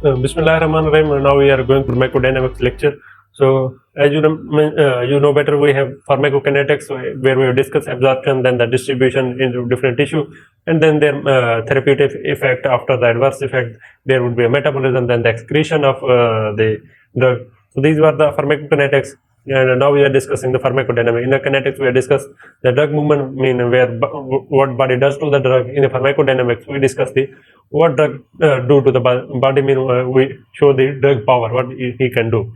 Bismillahirrahmanirrahim. Now we are going to pharmacodynamics lecture. So, as you know better, we have pharmacokinetics, where we have discussed absorption, then the distribution into different tissue, and then their therapeutic effect. After the adverse effect, there would be a metabolism, then the excretion of the drug. So these were the pharmacokinetics, and now we are discussing the pharmacodynamics. In the kinetics, we have discussed the drug movement, mean what body does to the drug. In the pharmacodynamics, we discuss the what drug do to the body, mean we show the drug power, what he can do.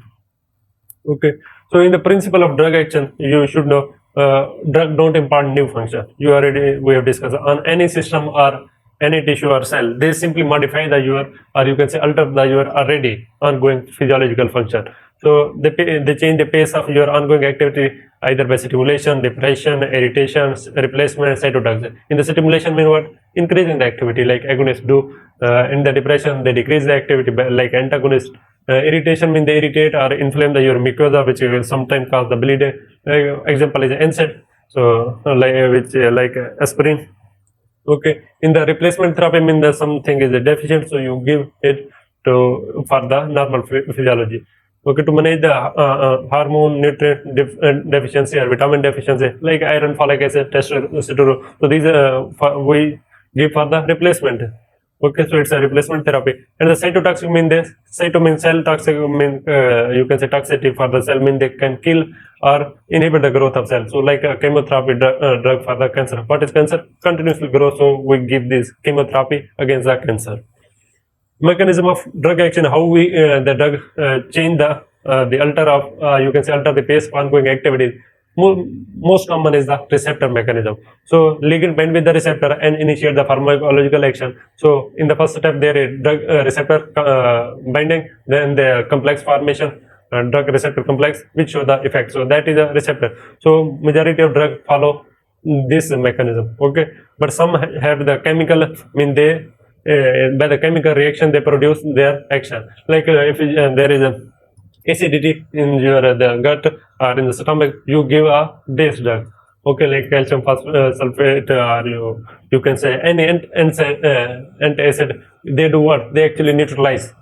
Okay, so in the principle of drug action, you should know drug don't impart new function. You already we have discussed on any system or any tissue or cell. They simply modify the your, or you can say alter the your already ongoing physiological function. So they change the pace of your ongoing activity either by stimulation, depression, irritation, replacement, cytotoxin. In the stimulation, mean what? Increasing the activity like agonists do. In the depression, they decrease the activity like antagonists. Irritation mean they irritate or inflame your mucosa, which will sometimes cause the bleeding. Example is NSAID. So like aspirin. Okay, in the replacement therapy, mean that something is deficient, so you give it to for the normal physiology. Okay, to manage the hormone, nutrient deficiency or vitamin deficiency, like iron, folic acid, testosterone. So these we give for the replacement. Okay, so it's a replacement therapy. And the cytotoxic mean this cyto means cell, toxic mean you can say toxicity for the cell, mean they can kill or inhibit the growth of cells. So like a chemotherapy drug for the cancer. What is cancer? Continuously grows, so we give this chemotherapy against the cancer. Mechanism of drug action, how we the drug change the alter of you can say alter the pace of ongoing activities. Most common is the receptor mechanism. So ligand bind with the receptor and initiate the pharmacological action. So in the first step there is drug receptor binding, then the complex formation, drug receptor complex, which show the effect. So that is a receptor. So majority of drug follow this mechanism. Okay, but some have the chemical, mean they by the chemical reaction they produce their action. Like if there is a acidity in your the gut or in the stomach, you give a base drug. Okay, like calcium sulfate, or you can say any antacid. They do what? They actually neutralize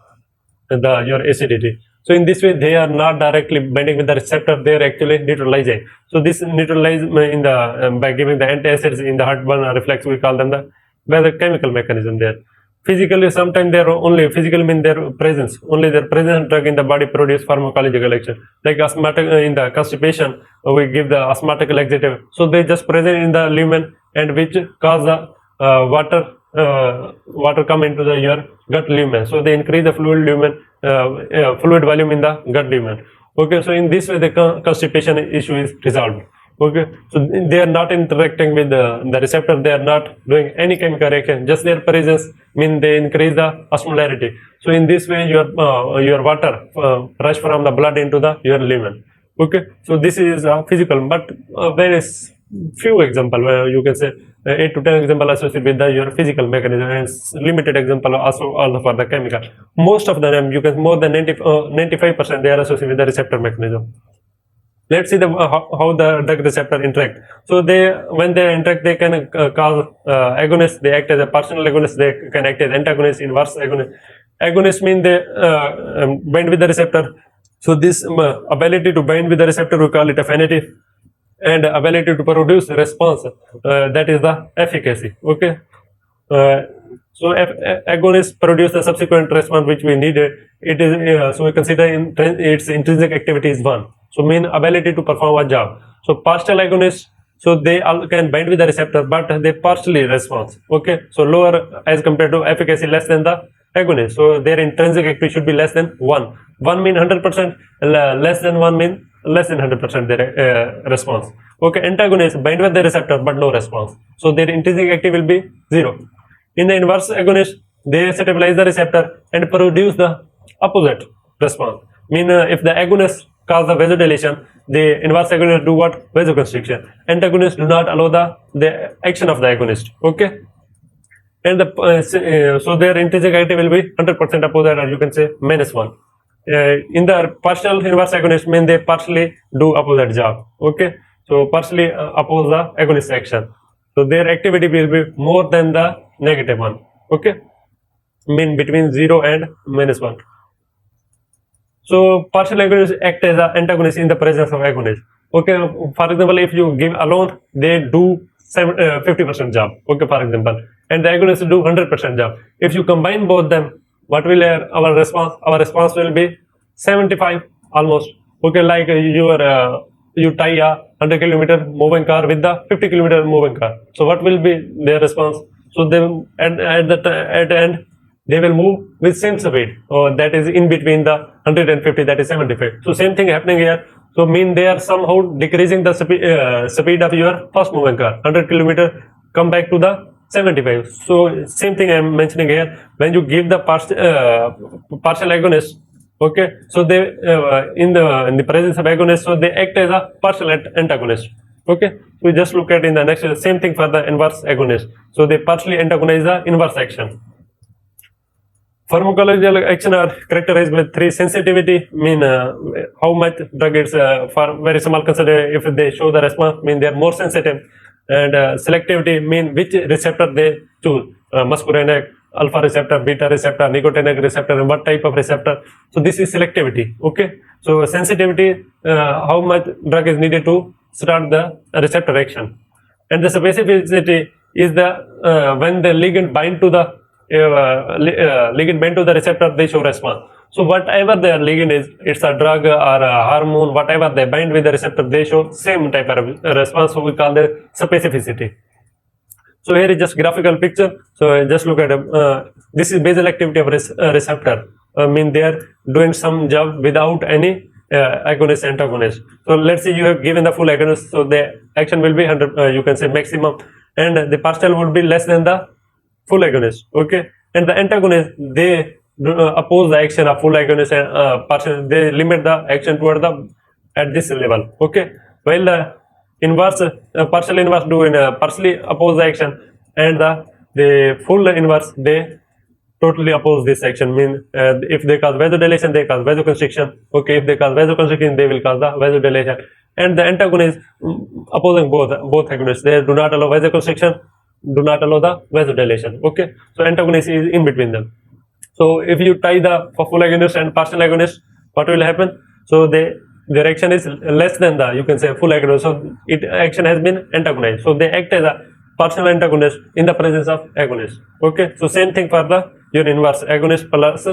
the your acidity. So in this way, they are not directly binding with the receptor; they are actually neutralizing. So this neutralize in the by giving the antacids in the heartburn or reflex, we call them by the chemical mechanism there. Physically, sometimes they're only physical mean their presence. Only their presence drug in the body produce pharmacological action. Like asthmatic in the constipation, we give the asthmatic laxative. So they just present in the lumen and which cause the water come into the your gut lumen. So they increase the fluid lumen, fluid volume in the gut lumen. Okay, so in this way the constipation issue is resolved. Okay, so they are not interacting with the receptor, they are not doing any chemical reaction, just their presence mean they increase the osmolarity. So in this way your water rush from the blood into the your lumen. Okay, so this is physical, but there is few example where you can say 8 to 10 example associated with the your physical mechanism, and limited example also for the chemical. Most of them you can more than 95% they are associated with the receptor mechanism. Let's see how the drug receptor interact. So they when they interact, they can cause agonists. They act as a partial agonist. They can act as antagonist, inverse agonist. Agonist mean they bind with the receptor. So this ability to bind with the receptor, we call it affinity, and ability to produce response, that is the efficacy. Okay. So agonists produce the subsequent response which we needed. It is so we consider its intrinsic activity is 1. So mean ability to perform a job. So partial agonists, so they all can bind with the receptor, but they partially respond. Okay, so lower as compared to efficacy, less than the agonist. So their intrinsic activity should be less than 1. 1 mean 100%, less than 1 mean less than 100% their response. Okay, antagonists bind with the receptor but no response. So their intrinsic activity will be 0. In the inverse agonist, they stabilize the receptor and produce the opposite response. Mean if the agonist cause the vasodilation, the inverse agonist do what? Vasoconstriction. Antagonists do not allow the action of the agonist. Okay, and so their intrinsic activity will be 100% opposite, or you can say -1. In the partial inverse agonist, mean they partially do opposite job. Okay, so partially oppose the agonist action. So their activity will be more than the negative one. Okay. mean between 0 and -1. So partial agonists act as an antagonist in the presence of agonist. Okay, for example, if you give alone, they do 50% job. Okay, for example, and the agonists do 100% job. If you combine both them, what will our response? Our response will be 75 almost. Okay, like you tie a 100-kilometer moving car with the 50-kilometer moving car. So what will be their response? So they at the end they will move with same speed, or that is in between the 150, that is 75. So same thing happening here. So mean they are somehow decreasing the speed of your first moving car, 100-kilometer, come back to the 75. So same thing I am mentioning here. When you give the partial agonist, okay, so they in the presence of agonist, so they act as a partial antagonist. Okay, we just look at in the next same thing for the inverse agonist. So they partially antagonize the inverse action. Pharmacological action are characterized by 3: sensitivity, mean how much drug is for very small consider if they show the response, mean they are more sensitive, and selectivity, mean which receptor they choose, muscarinic, alpha receptor, beta receptor, nicotinic receptor, and what type of receptor. So this is selectivity. Okay, so sensitivity, how much drug is needed to start the receptor action, and the specificity is the when the ligand bind to the ligand bind to the receptor, they show response. So whatever their ligand is, it's a drug or a hormone, whatever they bind with the receptor, they show same type of response. So we call the specificity. So here is just graphical picture. So just look at this is basal activity of receptor. I mean they are doing some job without any agonist antagonist. So let's say you have given the full agonist, so the action will be 100. You can say maximum, and the partial would be less than the full agonist. Okay, and the antagonist, they oppose the action of full agonist and partial. They limit the action toward the at this level. Okay, while the inverse partial inverse do in partially oppose the action, and the full inverse, they totally oppose this action. Mean if they cause vasodilation, they cause vasoconstriction. Okay, if they cause vasoconstriction, they will cause the vasodilation. And the antagonist opposing both agonists, they do not allow vasoconstriction, do not allow the vasodilation. Okay, so antagonist is in between them. So if you tie the full agonist and partial agonist, what will happen? So their action is less than the, you can say, full agonist. So action has been antagonized. So they act as a partial antagonist in the presence of agonist. Okay, so same thing for the your inverse agonist plus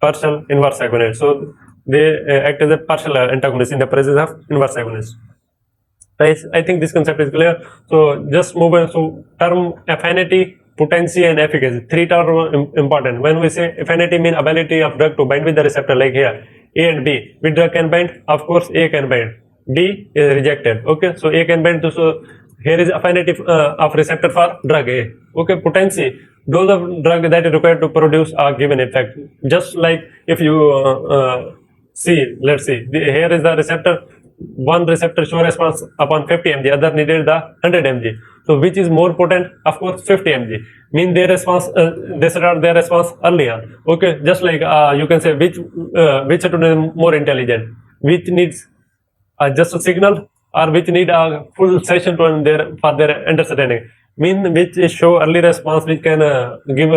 partial inverse agonist. So they act as a partial antagonist in the presence of inverse agonist. I think this concept is clear. So just move on. So term affinity, potency, and efficacy. Three terms are important. When we say affinity, mean ability of drug to bind with the receptor, like here A and B. Which drug can bind? Of course, A can bind. B is rejected. Okay, so A can bind. So here is affinity of receptor for drug A. Okay, potency, dose of drug that is required to produce a given effect. Just like if you see, let's see, here is the receptor. One receptor show response upon 50 mg, other needed the 100 mg. So which is more potent? Of course 50 mg. Mean their response, they start their response earlier. Okay, just like you can say which student is more intelligent, which needs just a signal, or which need a full session to for their understanding. Mean which show early response, which can give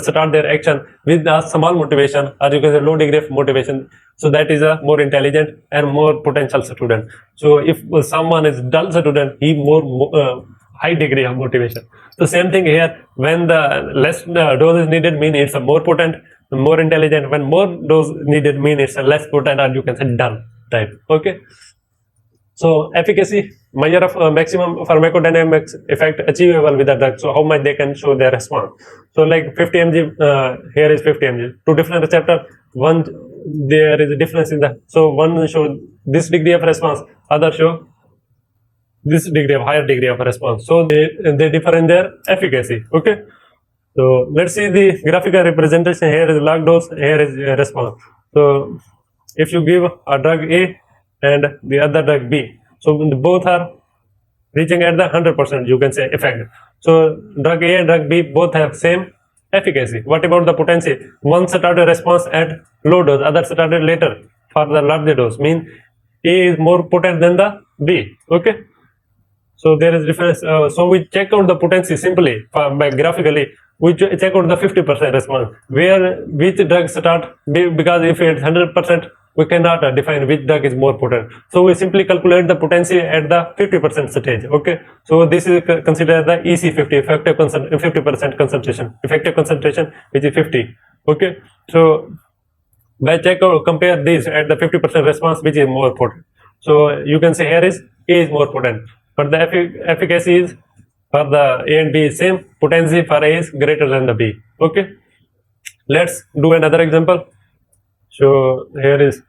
start their action with a small motivation, or you can say low degree of motivation. So that is a more intelligent and more potential student. So if someone is dull student, he more high degree of motivation. So same thing here. When the less dose is needed, mean it's a more potent, more intelligent. When more dose needed, mean it's a less potent, or you can say dull type. Okay. So efficacy, measure of maximum pharmacodynamics effect achievable with the drug. So how much they can show their response. So like 50 mg, here is 50 mg. Two different receptor. One, there is a difference in the. So one show this degree of response, other show this degree of higher degree of response. So they differ in their efficacy. Okay. So let's see the graphical representation. Here is log dose, here is response. So if you give a drug A and the other drug B, so both are reaching at the 100%, you can say, effect. So drug A and drug B both have same efficacy. What about the potency? One started response at low dose, other started later for the larger dose. Mean A is more potent than the B. Okay. So there is difference. So we check out the potency simply by graphically. we check out the 50% response, where which drug start, because if it's 100%, we cannot define which drug is more potent. So we simply calculate the potency at the 50% stage. Okay, so this is considered the EC50, effective 50% concentration, which is 50. Okay, so by check out, compare this at the 50% response, which is more potent. So you can say here is A is more potent, but the efficacy is for the A and B is same. Potency for A is greater than the B. Okay, let's do another example. So here is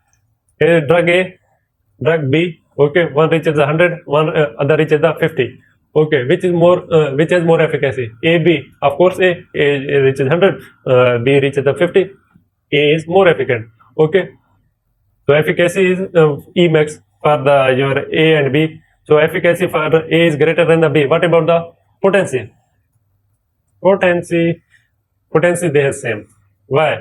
drug A, drug B. Okay, one reaches 100, one other reaches the 50. Okay, which is more, which has more efficacy? A, B. Of course, A reaches 100, B reaches the 50. A is more efficient. Okay, so efficacy is E max for the your A and B. So efficacy for A is greater than the B. What about the potency? Potency they are same. Why?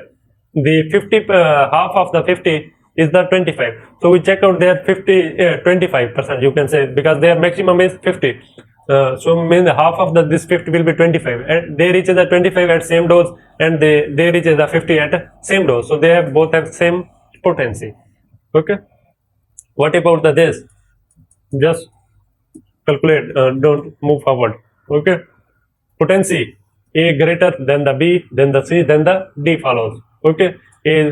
The 50 half of the 50 is the 25. So we check out their 25%. You can say, because their maximum is 50. So mean half of this 50 will be 25, and they reach the 25 at same dose, and they reach the 50 at same dose. So they have both have same potency. Okay. What about this? Just calculate. Don't move forward. Okay. Potency A greater than the B, then the C, then the D follows. Okay.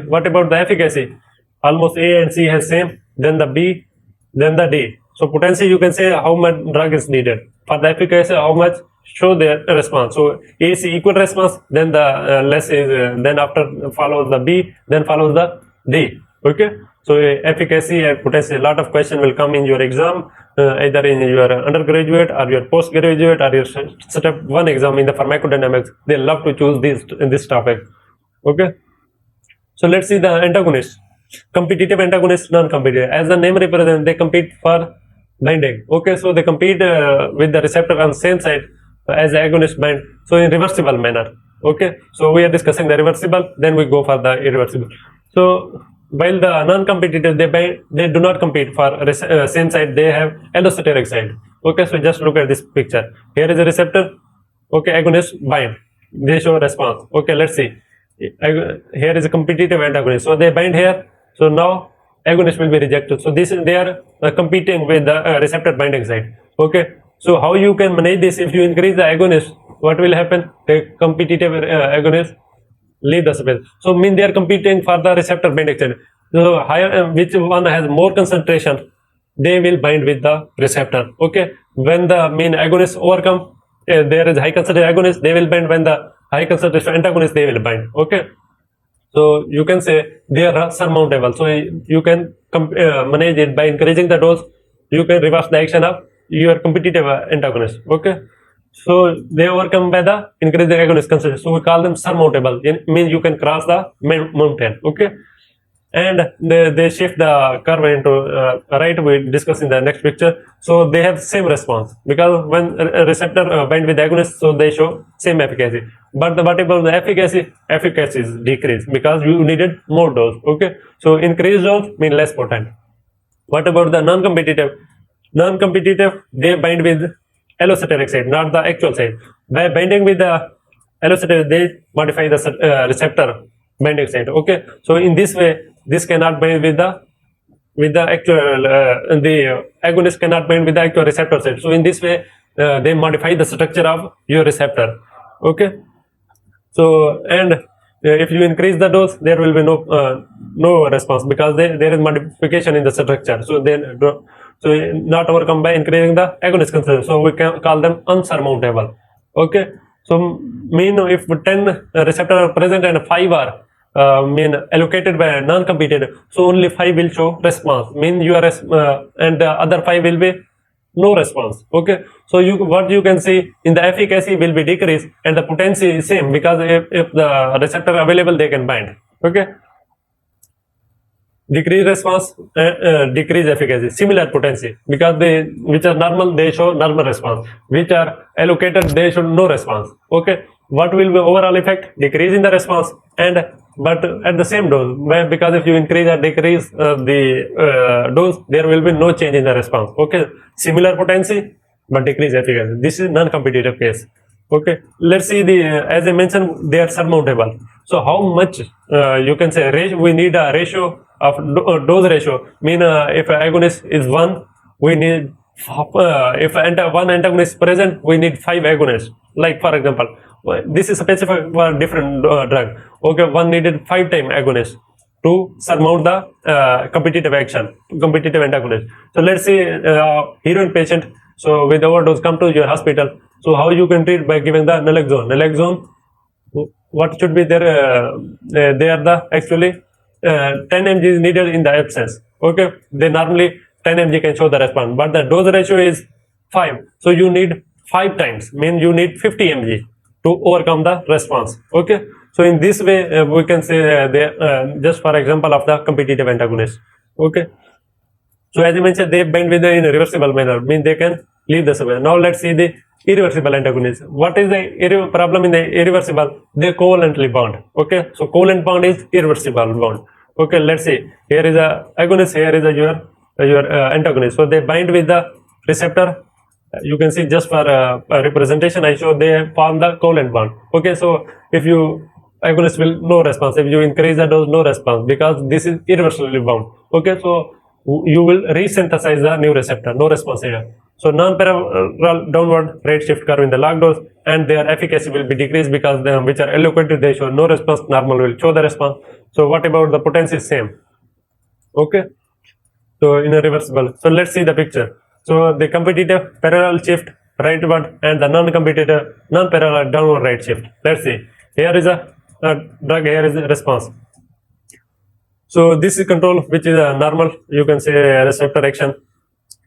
What about the efficacy? Almost A and C has same, then the B, then the D. So potency, you can say how much drug is needed. For the efficacy, how much show their response. So A, C equal response, then the less is, then after follows the B, then follows the D. Okay. So efficacy and potency, a lot of question will come in your exam, either in your undergraduate or your postgraduate or your step 1 exam in the pharmacodynamics. They love to choose this topic. Okay. So let's see the antagonist. Competitive antagonist, non-competitive. As the name represents, they compete for binding. Okay, so they compete with the receptor on same side as the agonist bind. So in reversible manner. Okay, so we are discussing the reversible, then we go for the irreversible. So while the non-competitive, they do not compete for same side. They have allosteric side. Okay, so just look at this picture. Here is a receptor. Okay, agonist bind. They show response. Okay, let's see. Here is a competitive antagonist. So they bind here. So now agonist will be rejected. So they are competing with the receptor binding side. Okay. So how you can manage this? If you increase the agonist, what will happen? The competitive agonist leave the space. So mean they are competing for the receptor binding side. So higher, which one has more concentration, they will bind with the receptor. Okay. When the mean agonist overcome, there is high concentration agonist, they will bind. When the high concentration antagonist, they will bind. Okay. So you can say they are surmountable. So you can manage it by increasing the dose. You can reverse the action of your competitive antagonist. Okay. So they overcome by the increasing agonist concentration. So we call them surmountable. It means you can cross the mountain. Okay. And they shift the curve into right. We discuss in the next picture. So they have same response, because when a receptor bind with agonist, so they show same efficacy. But what about the efficacy? Efficacy is decreased because you needed more dose. Okay, so increased dose mean less potent. What about the non-competitive? Non-competitive, they bind with allosteric side, not the actual side. By binding with the allosteric, they modify the receptor binding side. Okay, so in this way, this cannot bind with the actual the agonist cannot bind with the actual receptor side. So in this way, they modify the structure of your receptor. Okay. So and if you increase the dose, there will be no response, because there is modification in the structure. So then not overcome by increasing the agonist concentration. So we can call them unsurmountable. Okay. So mean if 10 receptor are present and 5 are mean allocated by non-competitive, so only 5 will show response. Mean you are and the other 5 will be no response. Okay. So what you can see in the efficacy will be decreased, and the potency is same, because if the receptor available, they can bind. Okay. Decrease response, decrease efficacy, similar potency, because which are normal, they show normal response, which are allocated, they show no response. Okay. What will be overall effect? Decrease in the response, but at the same dose, because if you increase or decrease the dose, there will be no change in the response. Okay, similar potency but decrease efficacy. This is non-competitive case. Okay, let's see the as I mentioned, they are surmountable. So how much you can say ratio, we need a ratio of dose ratio. Mean if agonist is 1, we need if one antagonist is present, we need 5 agonists. Like for example, this is specific for different drug. Okay, one needed 5 time agonist to surmount the competitive action, competitive antagonist. So let's say heroin patient, so with overdose come to your hospital. So how you can treat? By giving the naloxone. Naloxone, what should be there? They are the actually 10 mg is needed in the absence. Okay, they normally 10 mg can show the response, but the dose ratio is 5. So you need 5 times. Mean you need 50 mg to overcome the response. Okay, so in this way we can say they just for example of the competitive antagonist. Okay, so as I mentioned, they bind with the in a reversible manner, mean they can leave the substance. Now let's see the irreversible antagonist. What is the problem in the irreversible? They covalently bound. Okay, so covalent bond is irreversible bond. Okay, let's see. Here is a agonist. Here is a your antagonist. So they bind with the receptor. You can see just for representation, I show they form the covalent bond. Okay, so if you agonist will no response. If you increase the dose, no response because this is irreversibly bound. Okay, so you will resynthesize the new receptor, no response here. So non-parallel downward rate shift curve in the log dose, and their efficacy will be decreased because they, which are allocated, they show no response, normal will show the response. So what about the potency? Same. Okay, so in a reversible. So let's see the picture. So the competitive parallel shift rightward and the non-competitive non-parallel downward right shift. Let's see. Here is a drug, here is a response. So this is control, which is a normal, you can say receptor action.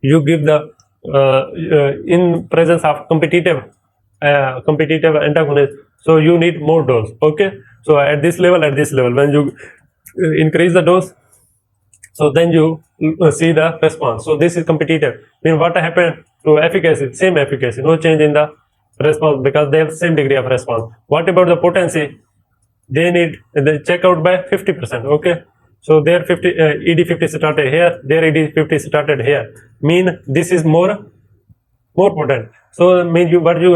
You give the in presence of competitive antagonist, so you need more dose. Okay, so at this level, when you increase the dose, so then you see the response. So this is competitive. Mean what happened to efficacy? Same efficacy, no change in the response because they have same degree of response. What about the potency? They need they check out by 50%. Okay, so their 50 ED50 started here, their ED50 started here. Mean this is more potent. So mean you what you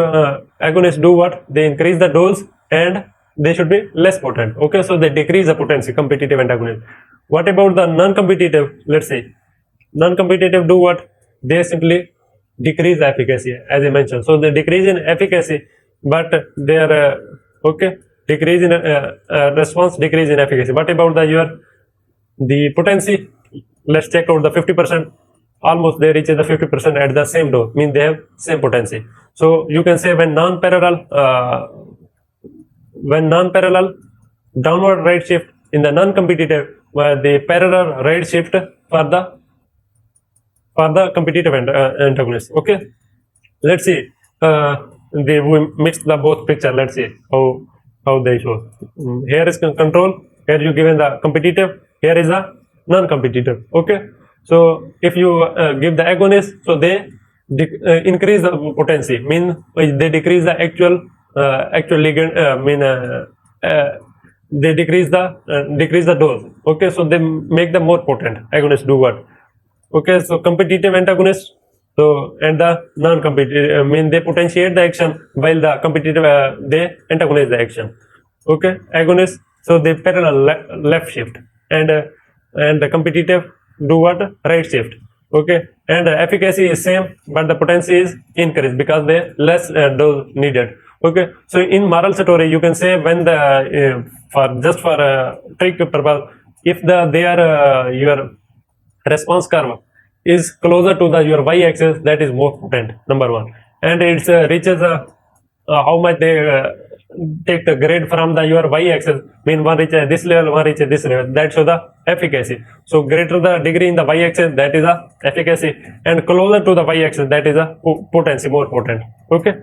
agonists do, what they increase the dose and they should be less potent. Okay, so they decrease the potency, competitive antagonist. What about the non-competitive? Let's see, non-competitive do what? They simply decrease the efficacy, as I mentioned. So they decrease in efficacy, but they are okay, decrease in response, decrease in efficacy. What about the potency? Let's check out the 50%. Almost they reach the 50% at the same dose. Mean they have same potency. So you can say when non-parallel downward right shift in the non-competitive, where the parallel right shift for the competitive antagonist. Okay, let's see. We mix the both picture. Let's see how they show. Here is control. Here you given the competitive. Here is the non-competitive. Okay, so if you give the agonist, so they increase the potency. Mean they decrease the actual ligand. They decrease the dose. Okay, so they make them more potent. Agonists do what? Okay, so competitive antagonist, so and the non-competitive mean they potentiate the action, while the competitive they antagonize the action. Okay, agonist, so they parallel left shift, and the competitive do what? Right shift. Okay, and efficacy is same, but the potency is increased because they less dose needed. Okay, so in moral story, you can say when the for just for trick purpose, if they are your response curve is closer to the your y-axis, that is more potent, number one, and it reaches how much they take the grade from the your y-axis. Mean one reaches this level, one reaches this level. That shows the efficacy. So greater the degree in the y-axis, that is a efficacy, and closer to the y-axis, that is a potency, more potent. Okay.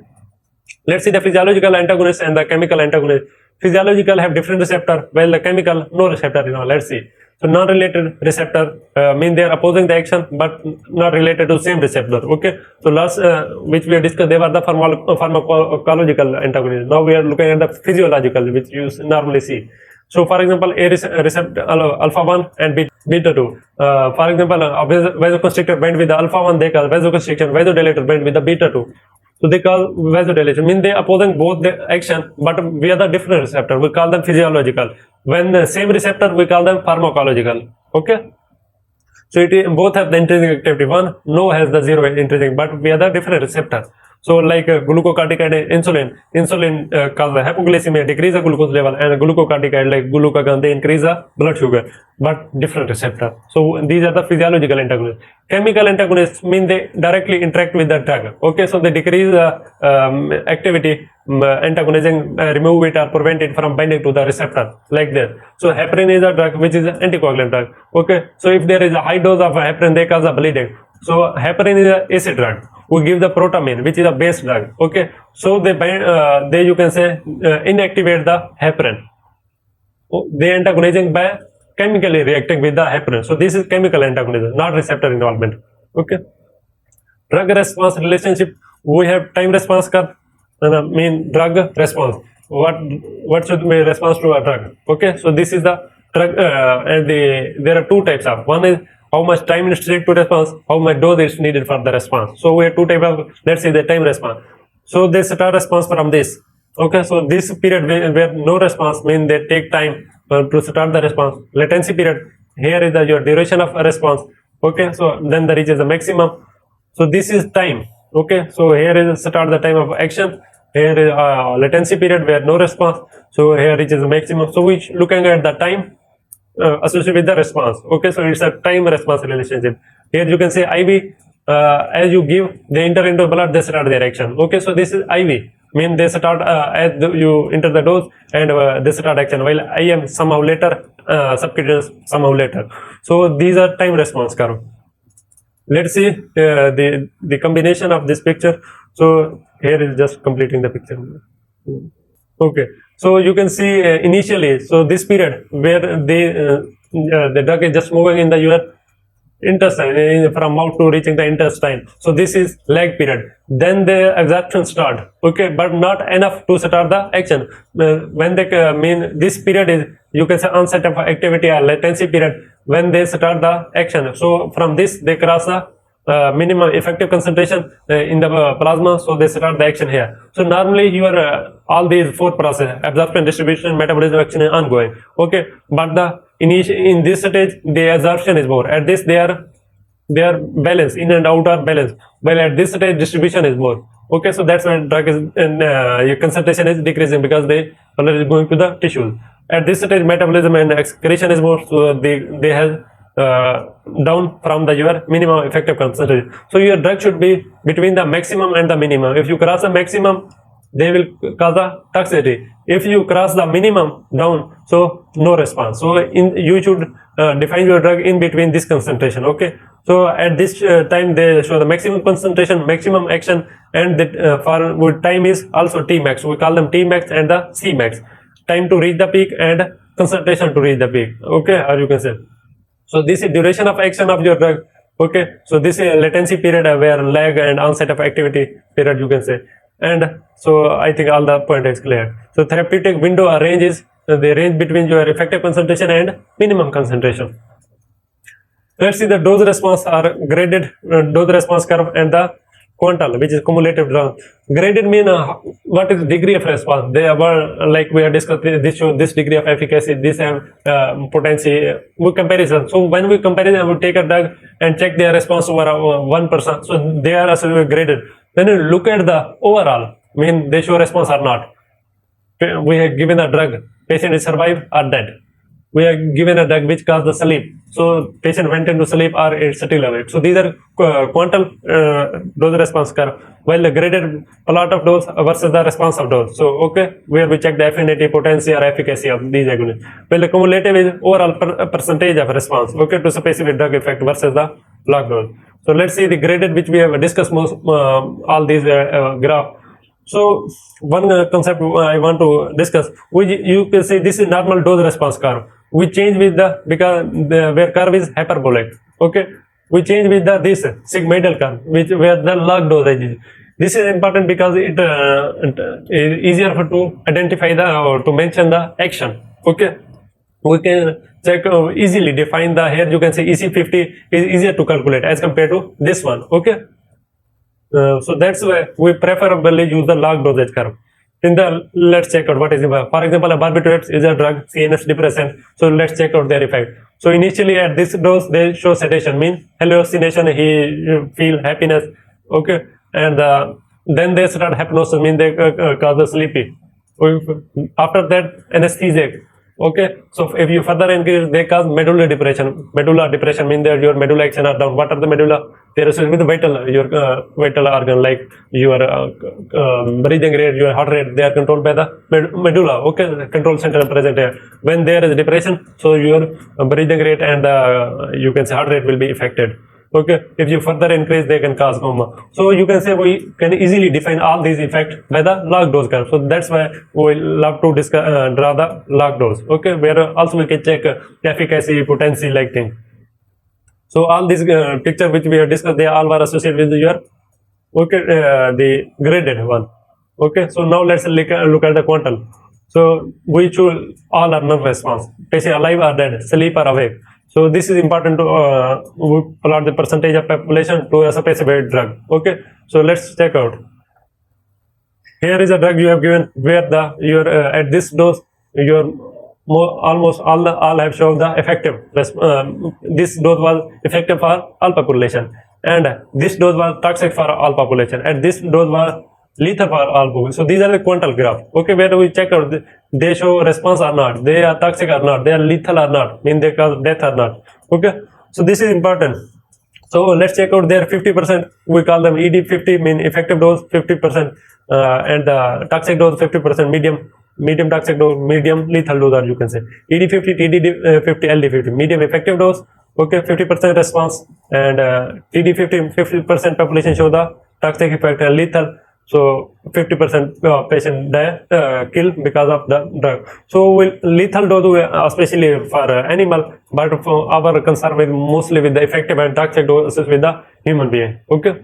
Let's see the physiological antagonist and the chemical antagonist. Physiological have different receptor, while the chemical no receptor. Let's see. So non-related receptor mean they are opposing the action, but not related to same receptor. Okay. So last which we have discussed, they were the pharmacological antagonist. Now we are looking at the physiological, which you normally see. So for example, a receptor alpha 1 and beta 2. For example, vasoconstrictor bind with the alpha 1, they call vasoconstriction. Vasodilator bind with the beta 2. So they call vasodilation, mean they opposing both the action, but we are the different receptor. We call them physiological. When the same receptor, we call them pharmacological. Okay. So both have the intrinsic activity. One no has the zero intrinsic, but we are the different receptor. So like glucocorticoid, insulin cause the hypoglycemia, decrease the glucose level, and glucocorticoid like glucagon, they increase the blood sugar, but different receptor. So these are the physiological antagonists. Chemical antagonists mean they directly interact with the drug. Okay, so they decrease the activity, antagonizing, remove it or prevent it from binding to the receptor, like that. So heparin is a drug which is an anticoagulant drug. Okay, so if there is a high dose of heparin, they cause a bleeding. So heparin is an acid drug. We give the protamine, which is a base drug. Okay, so they bind, they you can say inactivate the heparin. They antagonizing by chemically reacting with the heparin. So this is chemical antagonism, not receptor involvement. Okay. Drug response relationship, we have time response curve, mean drug response. What should be response to a drug? Okay, so this is the drug, and there are two types of. One is how much time is needed to response, how much dose is needed for the response. So we have two types of, let's say the time response. So they start response from this. Okay, so this period where no response means they take time to start the response. Latency period, here is your duration of a response. Okay, so then the reaches the maximum. So this is time. Okay, so here is start the time of action. Here is latency period where no response. So here reaches the maximum. So we looking at the time associated with the response. Okay, so it's a time response relationship. Here you can say IV. As you give, they enter into blood, they start their action. Okay, so this is IV. Mean they start as you enter the dose and they start action. While IM somehow later, subcutaneous somehow later. So these are time response curve. Let's see the combination of this picture. So here is just completing the picture. Okay, so you can see initially, so this period where the drug is just moving in your intestine, from mouth to reaching the intestine. So this is lag period. Then the absorption start. Okay, but not enough to start the action. When they mean this period is, you can say onset of activity or latency period when they start the action. So from this they cross the minimum effective concentration in the plasma, so they start the action here. So normally your all these four processes, absorption, distribution, metabolism, action is ongoing. Okay, but the in this stage the absorption is more. At this they are balanced, in and out are balanced, while at this stage distribution is more. Okay, so that's when drug is your concentration is decreasing because they already going to the tissues. At this stage metabolism and excretion is more, so they have down from your minimum effective concentration. So your drug should be between the maximum and the minimum. If you cross the maximum, they will cause the toxicity. If you cross the minimum down, so no response. So you should define your drug in between this concentration. Okay, so at this time they show the maximum concentration, maximum action, and the for time is also T max. We call them T max and the C max, time to reach the peak and concentration to reach the peak. Okay, or you can say. So this is duration of action of your drug. Okay, so this is latency period where lag and onset of activity period, you can say. And so I think all the point is clear. So therapeutic window or range is the range between your effective concentration and minimum concentration. Let's see the dose response or graded dose response curve and the quantile, which is cumulative drug. Graded mean what is degree of response. They are like we have discussed, this show this degree of efficacy, this have potency. We comparison. So when we compare it, we take a drug and check their response over 1%. So they are also graded. When you look at the overall, mean they show response or not. We have given a drug, patient is survived or dead. We are given a drug which caused the sleep. So patient went into sleep or it's still awake. So these are quantum dose response curve. While the graded plot of dose versus the response of dose. So okay, where we check the affinity, potency or efficacy of these agonists. Well, the cumulative is overall percentage of response. Okay, to specific drug effect versus the log dose. So let's see the graded, which we have discussed most all these graph. So one concept I want to discuss, you can say this is normal dose response curve. We change with the, because where curve is hyperbolic. Okay, we change with the this sigmoidal curve, which where the log dosage is. This is important because it is easier to identify the or to mention the action. Okay, we can check easily define the, here you can say EC50 is easier to calculate as compared to this one. Okay. So that's why we preferably use the log dosage curve. Let's check out what is for example, a barbiturates is a drug, CNS depressant. So let's check out their effect. So initially at this dose they show sedation, means hallucination, he feel happiness, okay, and then they start hypnosis, mean they cause the sleepy. After that anesthesia. Okay, so if you further increase, they cause medulla depression. Medulla depression means that your medulla action are down. What are the medulla? They are associated with the vital, your vital organ, like your breathing rate, your heart rate. They are controlled by the medulla. Okay, the control center present here. When there is depression, so your breathing rate and you can say heart rate will be affected. Okay, if you further increase, they can cause coma. So you can say we can easily define all these effects by the log dose curve. So that's why we love to draw the log dose. Okay, where also we can check efficacy, potency, like thing. So all these picture which we have discussed, they all were associated with your the graded one. Okay, so now let's look at the quantum. So we choose all or none response. Patient alive or dead, sleep or awake. So this is important to plot the percentage of population to a specified drug. Okay, so let's check out. Here is a drug you have given where your at this dose your almost all have shown the effective. This dose was effective for all population, and this dose was toxic for all population, and this dose was lethal for all population. So these are the quantal graph. Okay, where we check out they show response or not, they are toxic or not, they are lethal or not, mean they cause death or not. Okay, so this is important. So let's check out their 50%. We call them ED50, mean effective dose 50%, and toxic dose 50%, medium toxic dose, medium lethal dose, or you can say ED50, TD50, LD50, medium effective dose. Okay, 50% response, and TD50, 50% population show the toxic effect and lethal. So 50% patient die, kill because of the drug. So lethal dose, especially for animal, but for our concern with mostly with the effective and toxic doses with the human being. Okay.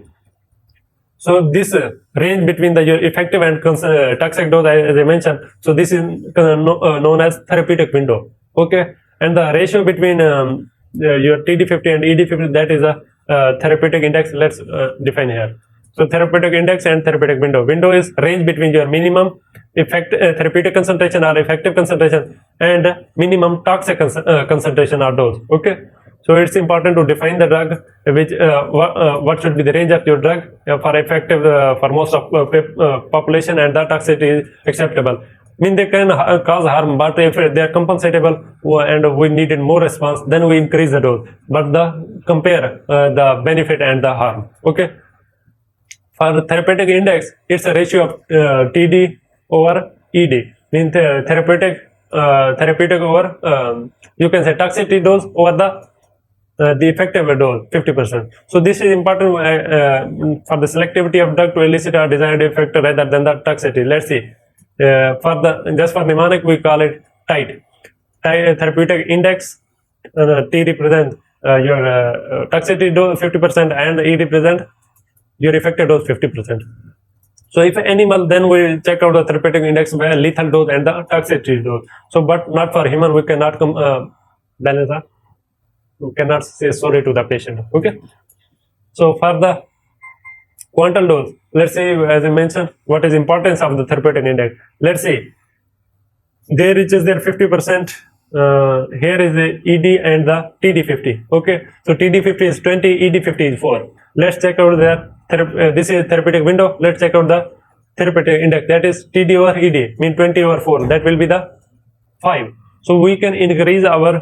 So this range between the effective and toxic dose, as I mentioned, so this is known as therapeutic window. Okay, and the ratio between your TD50 and ED50, that is a therapeutic index. Let's define here. So therapeutic index and therapeutic window. Window is range between your minimum therapeutic concentration or effective concentration and minimum toxic concentration or dose. Okay. So it's important to define the drug, which what should be the range of your drug for effective for most of population, and that toxicity is acceptable. I mean they can cause harm, but if they are compensatable and we needed more response, then we increase the dose. But compare the benefit and the harm. Okay. For the therapeutic index, it's a ratio of TD over ED. Means therapeutic over you can say toxicity dose over the effective dose 50%. So this is important for the selectivity of drug to elicit a desired effect rather than the toxicity. Let's see. Just for mnemonic we call it TIDE. Therapeutic index. T represents your toxicity dose 50% and E represent your effective dose 50%. So if animal, then we check out the therapeutic index by lethal dose and the toxicity dose. So but not for human, we cannot balance that. We cannot say sorry to the patient. Okay. So for the quantum dose, let's say, as I mentioned, what is importance of the therapeutic index. Let's say they reaches their 50%. Here is the ED and the TD50. Okay, so TD50 is 20, ED50 is 4. Let's check out this is therapeutic window. Let's check out the therapeutic index, that is TD over ED, mean 20 over 4, that will be the 5. So we can increase our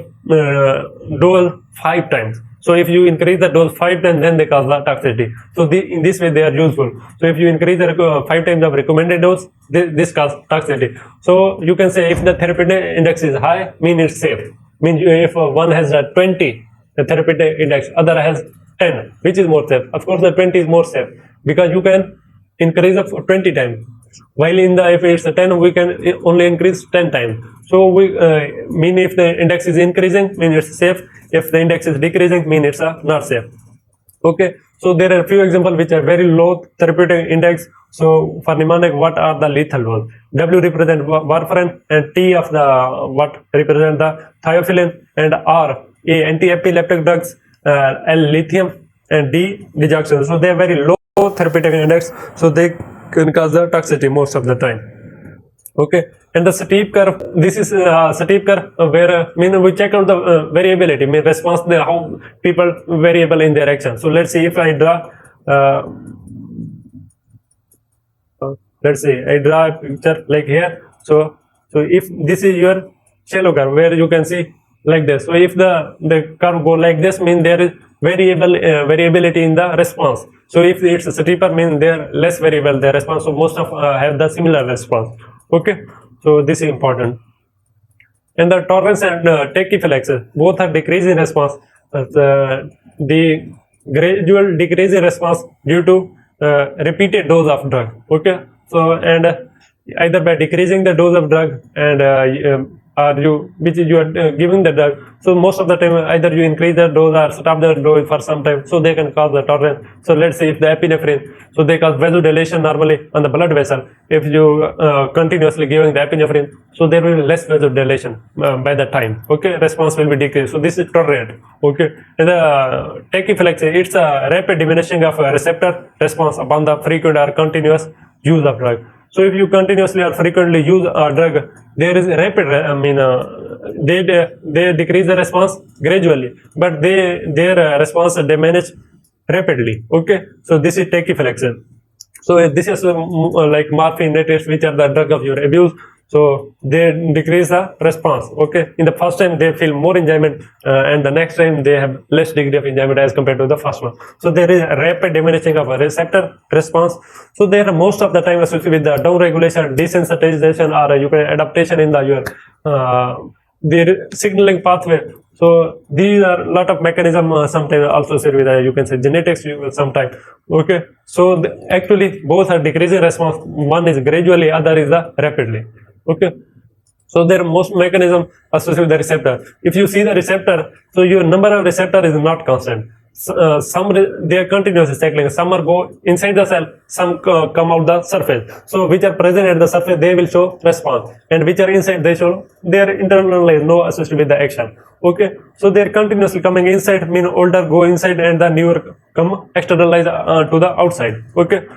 dose 5 times. So if you increase the dose 5 times, then they cause the toxicity. So in this way they are useful. So if you increase the 5 times of recommended dose, this causes toxicity. So you can say if the therapeutic index is high, mean it's safe. Means if one has a 20, the therapeutic index, other has 10, which is more safe? Of course, the 20 is more safe because you can increase up 20 times. While if it's a 10, we can only increase 10 times. So we mean if the index is increasing, mean it's safe. If the index is decreasing, mean it's not safe. Okay. So there are a few examples which are very low therapeutic index. So for mnemonic, what are the lethal dose? W represent warfarin, and T of the what represent the thiophyllene, and R anti-epileptic drugs, L lithium, and D digoxin. So they are very low therapeutic index, so they can cause the toxicity most of the time. Okay, and the steep curve, this is steep curve where we check out the variability, response, how people variable in their action. So let's see if I draw let's say I draw a picture like here. So if this is your shallow curve where you can see like this, so if the curve go like this, there is variability in the response. So if it's steeper, they're less variable their response, so most of have the similar response. Okay, so this is important. And the tolerance and tachyphylaxis both are decreasing response. The gradual decrease in response due to repeated dose of drug. Okay, so and either by decreasing the dose of drug and which you are giving the drug, so most of the time either you increase the dose or stop the dose for some time, so they can cause the tolerance. So let's say if the epinephrine, so they cause vasodilation normally on the blood vessel. If you continuously giving the epinephrine, so there will be less vasodilation by the time. Okay, response will be decreased. So this is tolerant. Okay, and the tachyphylaxis, it's a rapid diminishing of receptor response upon the frequent or continuous use of drug. So if you continuously or frequently use a drug, there is a rapid, they decrease the response gradually, but their response diminish rapidly. Okay, so this is tachyphylaxis. So this is like morphine, nitrates, which are the drug of your abuse. So they decrease the response. Okay, in the first time they feel more enjoyment, and the next time they have less degree of enjoyment as compared to the first one. So there is a rapid diminishing of a receptor response. So they are most of the time associated with the downregulation, desensitization, or you can adaptation in your the signaling pathway. So these are a lot of mechanisms sometimes also associated with you can say genetics sometimes. Okay, so actually both are decreasing response. One is gradually, other is the rapidly. Okay, so there are most mechanism associated with the receptor. If you see the receptor, so your number of receptor is not constant. Some they are continuously cycling. Some are go inside the cell, some come out the surface. So which are present at the surface, they will show response, and which are inside, they show they are internalized, no associated with the action. Okay, so they are continuously coming inside, older go inside, and the newer come externalize to the outside. Okay.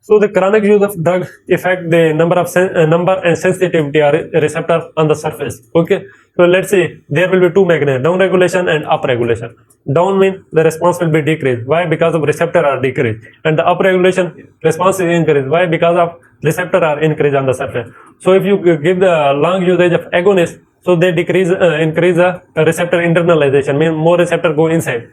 So the chronic use of drug affect the number and sensitivity or receptor on the surface. Okay. So let's say there will be two mechanisms: down regulation and up regulation. Down means the response will be decreased. Why? Because of receptor are decreased, and the up regulation response is increased. Why? Because of receptor are increased on the surface. So if you give the long usage of agonist, so they increase the receptor internalization, means more receptor go inside.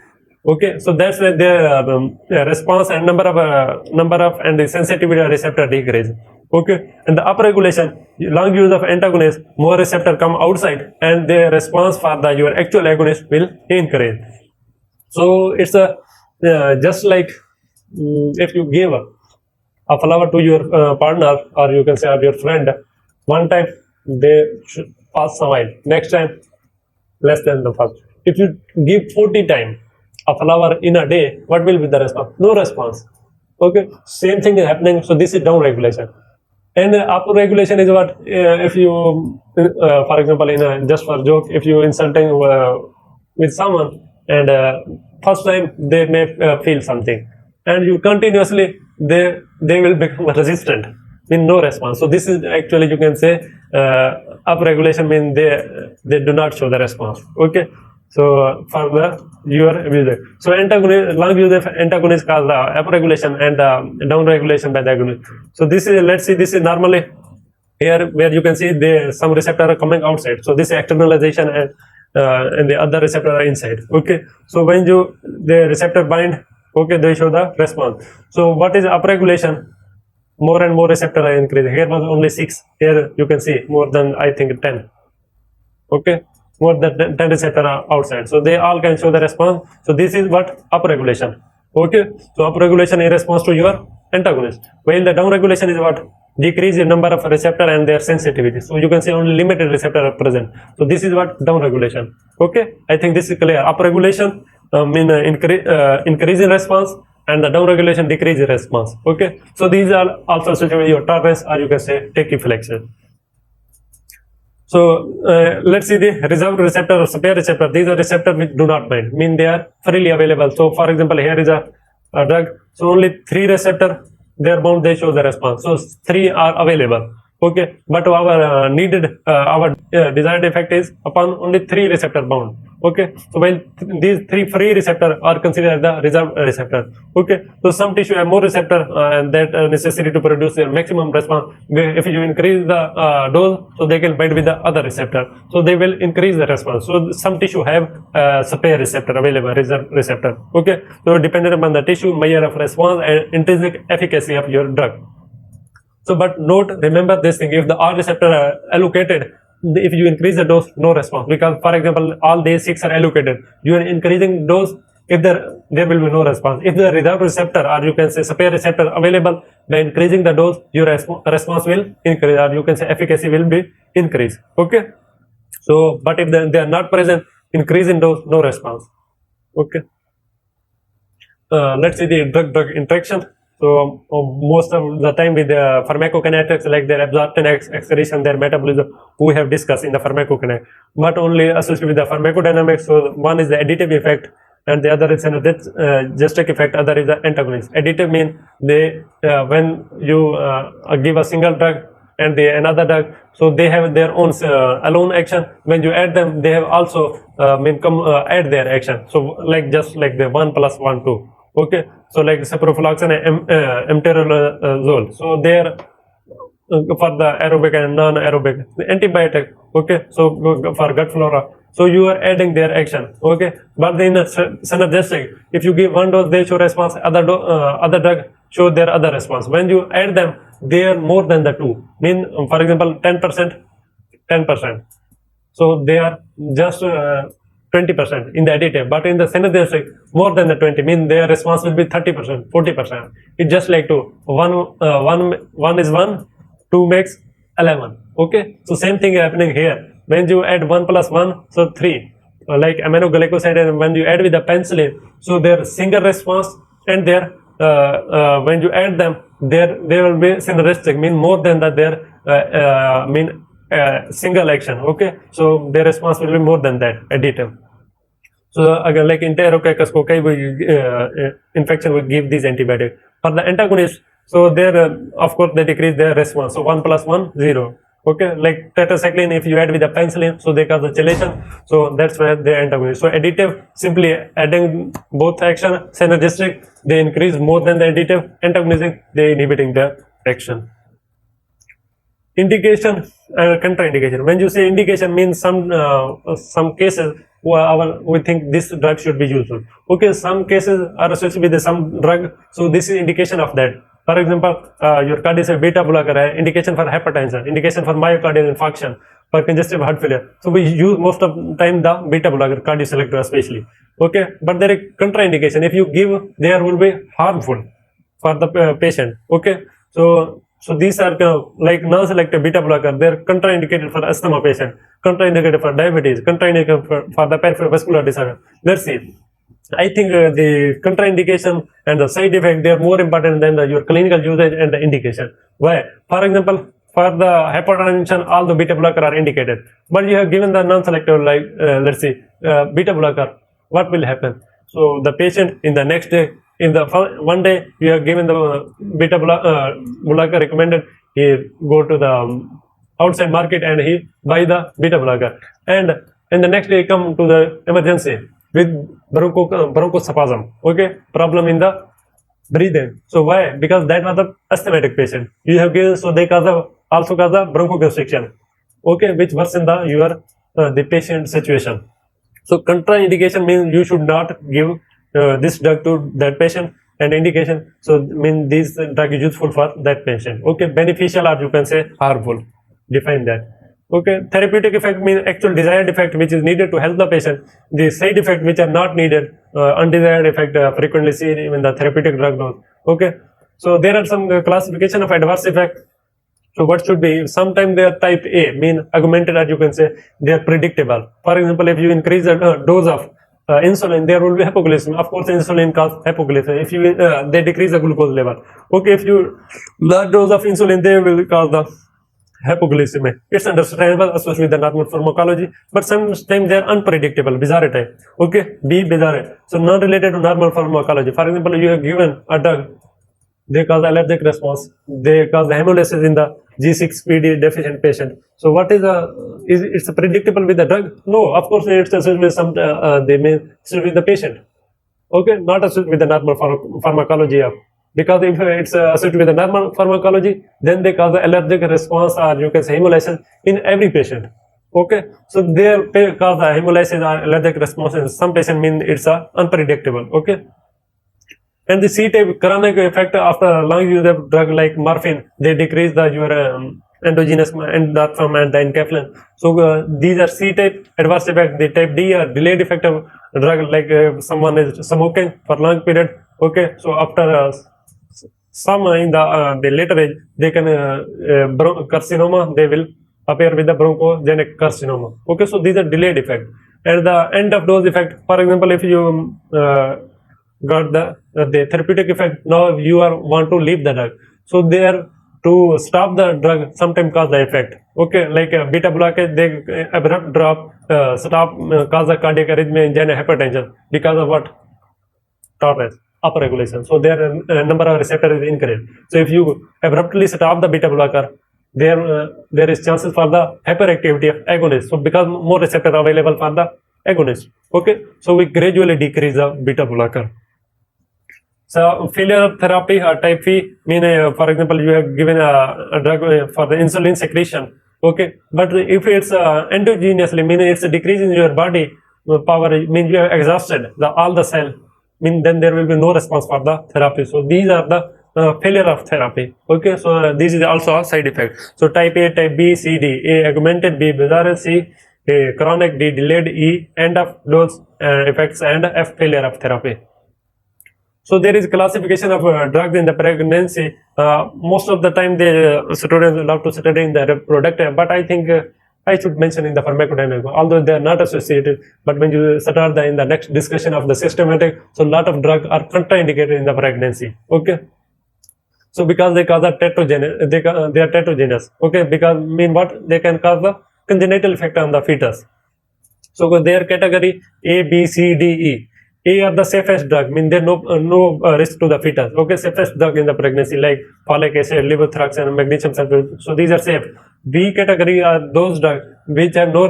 Okay, so that's why the response and number of and the sensitivity of receptor decrease. Okay, and the upregulation, long use of antagonist, more receptor come outside, and the response for your actual agonist will increase. So it's a just like if you give a flower to your partner, or you can say your friend, one time they should pass smile, next time less than the first. If you give 40 times a flower in a day, what will be the response? No response. Okay, same thing is happening. So this is down regulation, and up regulation is what if you, for example, just for joke, if you insulting with someone, and first time they may feel something, and you continuously they will become resistant, mean no response. So this is actually, you can say, up regulation means they do not show the response. Okay. So for your abuser, so antagonist, long use of antagonist cause the upregulation and down regulation by the agonist. So this is, let's see, this is normally here where you can see some receptor are coming outside. So this is externalization, and the other receptor are inside. Okay, so when the receptor bind, okay, they show the response. So what is upregulation? More and more receptor are increasing. Here was only 6. Here you can see more than, I think, 10. Okay, more than 10 receptor are outside. So they all can show the response. So this is what upregulation. Okay, so upregulation in response to your antagonist. While the downregulation is what? Decrease the number of receptor and their sensitivity. So you can see only limited receptor are present. So this is what downregulation. Okay, I think this is clear. Upregulation mean increase in response, and the downregulation decrease in response. Okay, so these are also associated with your tolerance, or you can say tachyphylaxis. So let's see the reserved receptor or spare receptor. These are receptors which do not bind, mean they are freely available. So for example, here is a drug, so only 3 receptor they are bound, they show the response. So 3 are available. Okay, but our needed our desired effect is upon only 3 receptor bound. Okay, so while these 3 free receptor are considered the reserved receptor. Okay, so some tissue have more receptor and that necessary to produce their maximum response. If you increase the dose, so they can bind with the other receptor, so they will increase the response. So some tissue have spare receptor available, reserved receptor. Okay, so dependent upon the tissue, measure of response and intrinsic efficacy of your drug. So, but note, remember this thing, if the R receptor are allocated, if you increase the dose, no response, because for example, all these 6 are allocated, you are increasing dose, if there will be no response. If the reserved receptor or you can say spare receptor available, by increasing the dose, your response will increase, or you can say efficacy will be increased. Okay. So, but if they are not present, increase in dose, no response. Okay. Let's see the drug-drug interaction. So most of the time with the pharmacokinetics, like their absorption, excretion, their metabolism, we have discussed in the pharmacokinetics, but only associated with the pharmacodynamics. So one is the additive effect, and the other is an synergistic effect. Other is the antagonist. Additive means they when you give a single drug and another drug, so they have their own alone action. When you add them, they have also add their action. So like just like the 1 + 1 2. Okay, so like ciprofloxacin and emterazole, so they are for the aerobic and non-aerobic antibiotic. Okay, so for gut flora, so you are adding their action. Okay, but in synergistic, if you give one dose, they show response, other drug show their other response. When you add them, they are more than the 2. Mean for example 10%, 10%, so they are just 20% in the additive, but in the synergistic more than the 20, mean their response will be 30%, 40%. It's just like 2, 1 is 1, 2 makes 11. Okay, so same thing happening here. When you add 1 + 1, so 3, like aminoglycoside, and when you add with the penicillin, so their single response and their when you add them, there will be synergistic, mean more than that their single action. Okay, so their response will be more than that additive. So again, like Enterococcus cocci infection will give these antibiotics. For the antagonist, so there of course they decrease their response. So 1 + 1 0. Okay, like tetracycline, if you add with the penicillin, so they cause the chelation. So that's where they antagonist. So additive, simply adding both action. Synergistic, they increase more than the additive. Antagonistic, they inhibiting the action. Indication and contraindication. When you say indication, means some cases we think this drug should be useful. Okay, some cases are associated with some drug, so this is indication of that. For example, your cardiac beta blocker, indication for hypertension, indication for myocardial infarction, for congestive heart failure. So we use most of the time the beta blocker, cardioselector especially. Okay, but there is contraindication. If you give, there will be harmful for the patient. Okay, so these are like non-selective beta blocker. They're contraindicated for asthma patient, contraindicated for diabetes, contraindicated for the peripheral vascular disorder. Let's see. I think the contraindication and the side effect, they are more important than your clinical usage and the indication. Why? For example, for the hypertension, all the beta blocker are indicated, but you have given the non-selective, like let's see, beta blocker. What will happen? So the patient in the next day, in the one day you have given the beta blocker recommended, he go to the outside market and he buy the beta blocker, and the next day he come to the emergency with bronchospasm. Okay, problem in the breathing. So why? Because that was the asthmatic patient you have given, so they also cause the bronchoconstriction. Okay, which worsen the your the patient situation. So contraindication means you should not give this drug to that patient, and indication, so mean this drug is useful for that patient. Okay, beneficial, or you can say harmful. Define that. Okay, therapeutic effect means actual desired effect which is needed to help the patient. The side effect which are not needed, undesired effect frequently seen in the therapeutic drug dose. Okay, so there are some classification of adverse effect. So what should be? Sometimes they are type A, mean augmented, or you can say they are predictable. For example, if you increase the dose of insulin, there will be hypoglycemia. Of course, insulin causes hypoglycemia. If you they decrease the glucose level. Okay, if you large dose of insulin, they will cause the hypoglycemia. It's understandable, especially with the normal pharmacology, but sometimes they are unpredictable, bizarre type. Okay, be bizarre. So not related to normal pharmacology. For example, you have given a drug, they cause allergic response, they cause hemolysis in the G6PD deficient patient. So what is it's predictable with the drug? No, of course it's associated with some, they may associated with the patient. Okay, not associated with the normal pharmacology of, because if it's associated with the normal pharmacology, then they cause the allergic response, or you can say hemolysis in every patient. Okay, so they cause the hemolysis or allergic response in some patient, mean it's unpredictable. Okay, and the C-type chronic effect after long use of drug like morphine, they decrease the your endogenous endorphin and the enkephalin. So these are C-type adverse effect. The type D are delayed effect of drug, like someone is smoking for long period. Okay, so after some in the later age, they can carcinoma, they will appear with the bronchogenic carcinoma. Okay, so these are delayed effect. At the end of dose effect, for example, if you got the therapeutic effect, now you are want to leave the drug, so there to stop the drug sometimes cause the effect. Okay, like beta blockade, they abrupt drop, stop, cause the cardiac arrhythmia and hypertension because of what? Tolerance, upregulation. So their number of receptor is increased. So if you abruptly stop the beta blocker, there is chances for the hyperactivity of agonist. So because more receptor available for the agonist. Okay, so we gradually decrease the beta blocker. So failure of therapy type V, mean for example, you have given a drug for the insulin secretion. Okay, but if it's endogenously, mean it's a decrease in your body power, means you have exhausted all the cell, mean then there will be no response for the therapy. So these are the failure of therapy. Okay, so this is also a side effect. So type A, type B, C, D. A augmented, B bizarre, C chronic, D delayed, E end of dose effects, and F failure of therapy. So there is classification of drugs in the pregnancy. Most of the time, the students love to study in the reproductive, but I think I should mention in the pharmacodynamics, although they are not associated. But when you start in the next discussion of the systematic, so a lot of drugs are contraindicated in the pregnancy. Okay. So because they cause a tetrogenous, they are tetrogenous. Okay, because mean what? They can cause the congenital effect on the fetus. So their category A, B, C, D, E. A are the safest drug, mean there no risk to the fetus. Okay, safest drug in the pregnancy like folic acid, levothyroxine, and magnesium sulfate. So these are safe. B category are those drugs which have no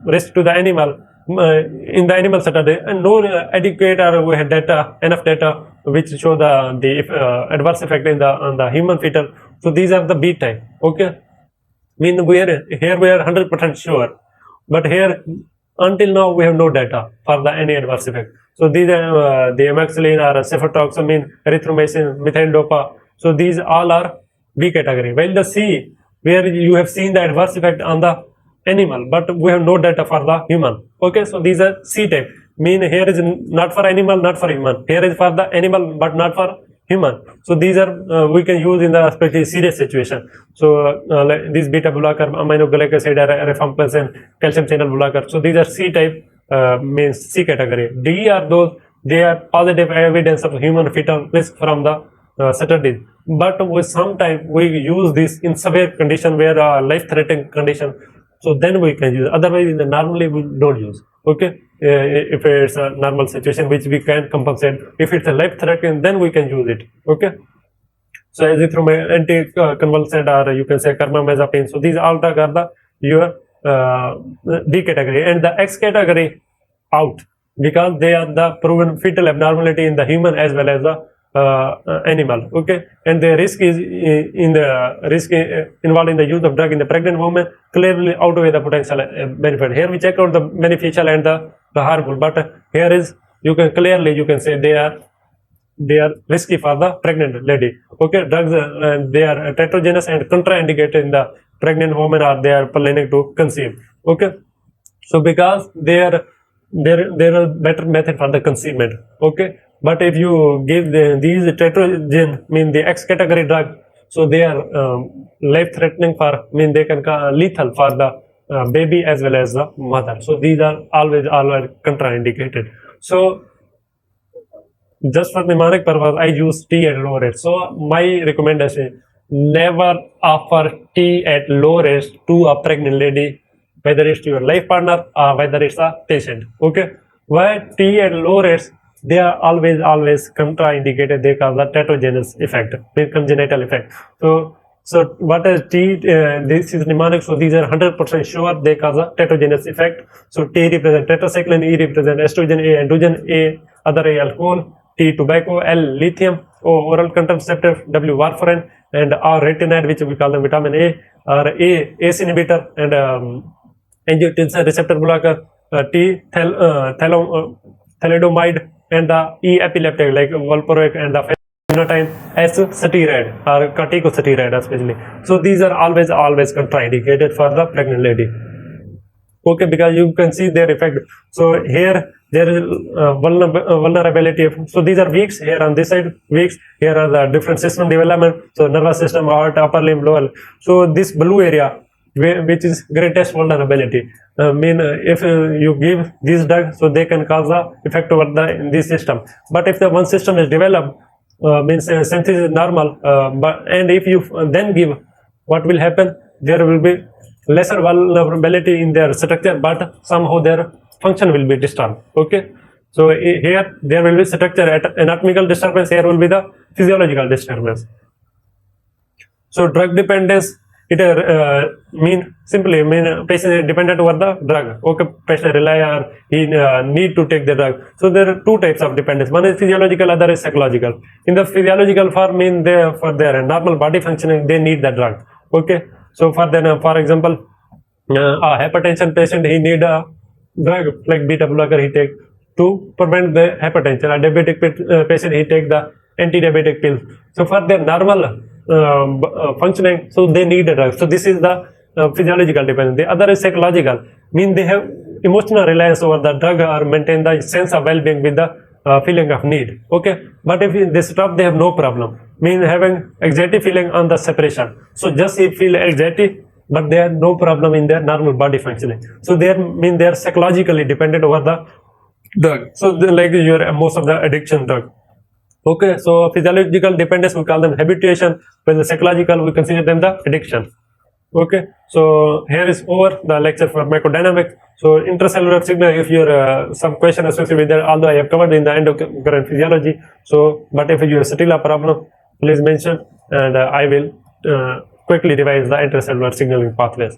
risk to the animal in the animal study, and no adequate or we have enough data which show the adverse effect on the human fetal. So these are the B type. Okay, mean we are 100% sure, but here until now we have no data for the any adverse effect. So these are the amoxicillin or cefotaxamine, erythromycin, methyl dopa. So these all are B category. While the C, where you have seen the adverse effect on the animal, but we have no data for the human. Okay, so these are C type. Mean here is not for animal, not for human. Here is for the animal, but not for human. So these are we can use in the especially serious situation. So like this beta blocker, aminoglycosides acid, rifampicin, calcium channel blocker. So these are C type, means C category. D are those, they are positive evidence of human fetal risk from the studies. But we sometimes we use this in severe condition where life-threatening condition. So then we can use. Otherwise, in the normally we don't use. Okay, if it's a normal situation which we can compensate. If it's a life-threatening, then we can use it. Okay. So azithromycin, anticonvulsant, or you can say carbamazepine. So these all drugs are the your D category, and the X category out, because they are the proven fetal abnormality in the human as well as the animal. Okay, and the risk is in the risk involved in the use of drug in the pregnant woman clearly outweigh the potential benefit. Here we check out the beneficial and the harmful, but here is you can clearly you can say they are risky for the pregnant lady. Okay, drugs they are tetrogenous and contraindicated in the pregnant woman, or they are planning to conceive. Okay, so because there are better method for the conceivement. Okay, but if you give these tetrogen, mean the X category drug, so they are life threatening for, mean they can lethal for the baby as well as the mother. So these are always contraindicated. So just for mnemonic purpose, I use T at low rate. So my recommendation never offer tea at low risk to a pregnant lady, whether it's your life partner or whether it's a patient. Okay, why tea at low risk? They are always contraindicated. They cause a tetragenous effect, congenital effect. So what is tea? This is mnemonic. So these are 100% sure they cause a tetragenous effect. So T represent tetracycline, E represent estrogen, A androgen, A other A alcohol, T tobacco, L lithium, O oral contraceptive, W warfarin, and R retinide, which we call them vitamin A, or A ACE inhibitor, and angiotensin receptor blocker, T thalidomide, and the E epileptic like valproic and the phenotime as steroid or corticosteroid especially. So these are always contraindicated for the pregnant lady. Okay, because you can see their effect. So here there is vulnerability of, so these are weaks here on this side, weaks here are the different system development, so nervous system, heart, upper limb, lower. So this blue area which is greatest vulnerability, if you give this drug, so they can cause the effect over the in this system. But if the one system is developed, synthesis is normal, and if you then give, what will happen? There will be lesser vulnerability in their structure, but somehow their function will be disturbed. Okay, so here there will be structure anatomical disturbance, here will be the physiological disturbance. So drug dependence, it simply patient is dependent over the drug. Okay, patient rely or he need to take the drug. So there are two types of dependence. One is physiological, other is psychological. In the physiological form, for their normal body functioning, they need the drug. Okay, so for example, a hypertension patient, he need a drug like beta blocker he take to prevent the hypertension. A diabetic patient, he take the anti-diabetic pills. So for their normal functioning, so they need a drug. So this is the physiological dependence. The other is psychological, they have emotional reliance over the drug or maintain the sense of well-being with the feeling of need. Okay, but if they stop, they have no problem. Having anxiety feeling on the separation. So just they feel anxiety, but they have no problem in their normal body functioning. So they are psychologically dependent over the drug. So like your most of the addiction drug. Okay, so physiological dependence we call them habituation, when the psychological we consider them the addiction. Okay, so here is over the lecture for pharmacodynamics. So intracellular signal, if you're some question associated with that, although I have covered in the endocrine physiology. So, but if you still a problem, please mention, and I will quickly revise the intracellular signaling pathways.